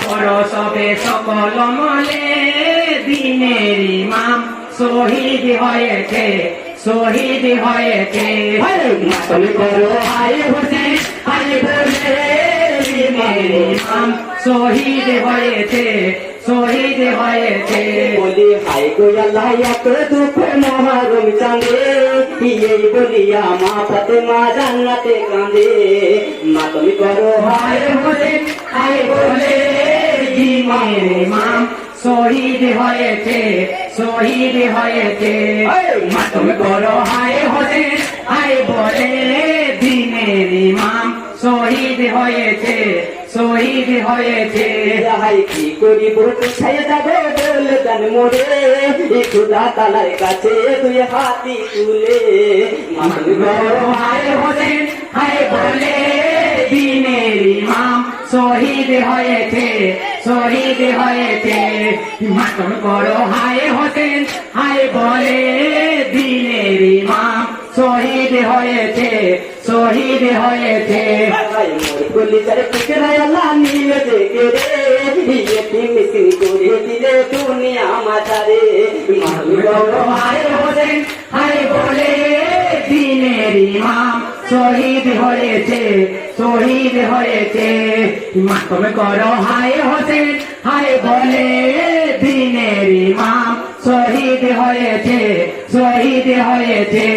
পরশবে সকল মলে দিনের ইমাম শহীদ হয়েছে, শহীদ হয়েছে। তুমি করো হায় হোসেন হায় বলে দিনের ইমাম শহীদ হয়েছে, শহীদ হয়েছে। বলি হায় গো আল্লাহ এত দুঃখ মহারম চাঁদে, এই বলিয়া মা ফাতেমা জান্নাতে কাঁদে। মা তুমি করো হায় হোসেন হায় বলে দিনের ইমাম শহীদ হয়েছে, শহীদ হয়েছে। মা তুমি করো হায় হোসেন হায় বলে দিনের ইমাম শহীদ হয়েছে, শহীদ হয়েছে। হাই কি করিব কোথায় যাবে বলে জান মোরে, খুদা তালার কাছে তুই হাতি তুলে। মা তুমি করো হায় হোসেন হায় বলে দিনের ইমাম শহীদ হয়েছে, শহীদ হয়েছে। মাতম করো হায় হোসেন হায় বলে দিনের ইমাম শহীদ হয়েছে, শহীদ হয়েছে। বলি তার পিছরায় আল্লাহ নিয়ে দেখে রে, মিসিং করে দিলে দুনিয়া মাঝারে। মা তুমি করো হায় হোসেন হায় বলে দিনের ইমাম শহীদ হয়েছে, শহীদ হয়েছে। মাতম করো হায় হোসেন হায় বলে দিনের ইমাম শহীদ হয়েছে, শহীদ হয়েছে।